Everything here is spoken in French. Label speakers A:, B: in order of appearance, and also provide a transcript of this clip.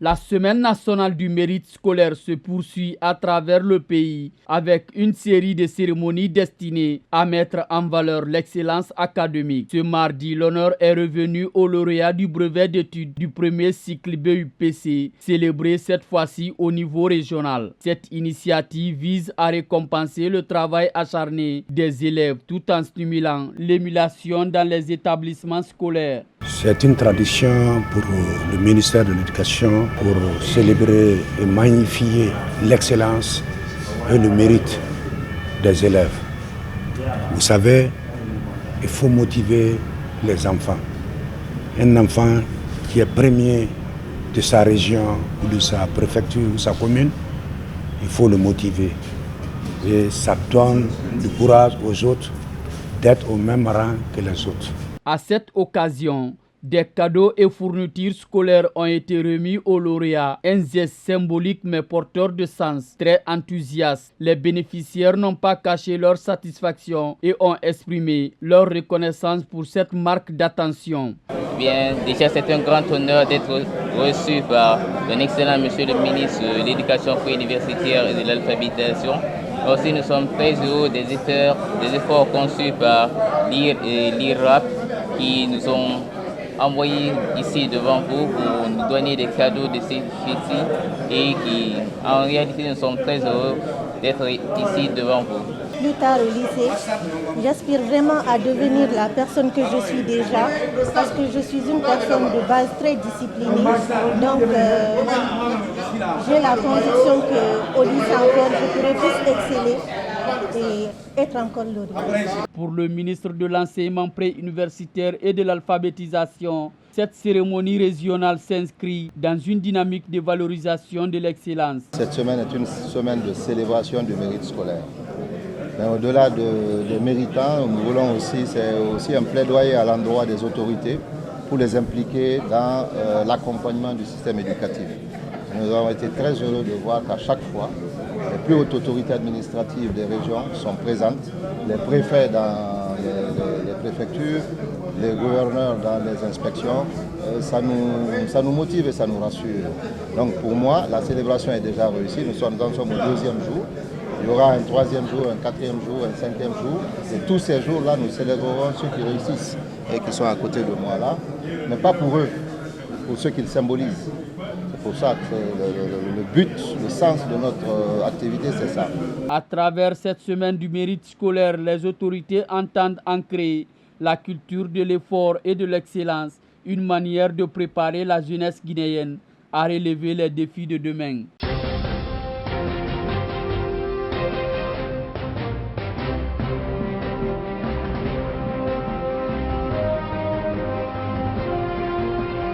A: La Semaine nationale du mérite scolaire se poursuit à travers le pays avec une série de cérémonies destinées à mettre en valeur l'excellence académique. Ce mardi, l'honneur est revenu au lauréat du brevet d'études du premier cycle BUPC, célébré cette fois-ci au niveau régional. Cette initiative vise à récompenser le travail acharné des élèves tout en stimulant l'émulation dans les établissements scolaires.
B: C'est une tradition pour le ministère de l'Éducation pour célébrer et magnifier l'excellence et le mérite des élèves. Vous savez, il faut motiver les enfants. Un enfant qui est premier de sa région ou de sa préfecture ou sa commune, il faut le motiver. Et ça donne du courage aux autres d'être au même rang que les autres.
A: À cette occasion, des cadeaux et fournitures scolaires ont été remis aux lauréats, un geste symbolique mais porteur de sens, très enthousiaste. Les bénéficiaires n'ont pas caché leur satisfaction et ont exprimé leur reconnaissance pour cette marque d'attention.
C: Bien, déjà c'est un grand honneur d'être reçu par un excellent monsieur le ministre de l'Éducation préuniversitaire et de l'alphabétisation. Aussi nous sommes très heureux des efforts conçus par l'IR et l'IRAP qui nous ont envoyés ici devant vous pour nous donner des cadeaux de ces fêtes et qui en réalité nous sommes très heureux d'être ici devant vous.
D: Plus tard au lycée, j'aspire vraiment à devenir la personne que je suis déjà parce que je suis une personne de base très disciplinée. Donc j'ai la conviction qu'au lycée encore, je pourrais plus exceller et être encore lauréat.
A: Pour le ministre de l'Enseignement préuniversitaire et de l'alphabétisation, cette cérémonie régionale s'inscrit dans une dynamique de valorisation de l'excellence.
E: Cette semaine est une semaine de célébration du mérite scolaire. Mais au-delà des méritants, nous voulons aussi, c'est aussi un plaidoyer à l'endroit des autorités pour les impliquer dans l'accompagnement du système éducatif. Nous avons été très heureux de voir qu'à chaque fois, les plus hautes autorités administratives des régions sont présentes, les préfets dans les préfectures, les gouverneurs dans les inspections. Ça nous motive et ça nous rassure. Donc pour moi, la célébration est déjà réussie. Nous sommes au deuxième jour. Il y aura un troisième jour, un quatrième jour, un cinquième jour. Et tous ces jours-là, nous célébrerons ceux qui réussissent et qui sont à côté de moi là. Mais pas pour eux, pour ceux qui le symbolisent. C'est pour ça que le but, le sens de notre activité, c'est ça.
A: À travers cette semaine du mérite scolaire, les autorités entendent ancrer la culture de l'effort et de l'excellence, une manière de préparer la jeunesse guinéenne à relever les défis de demain.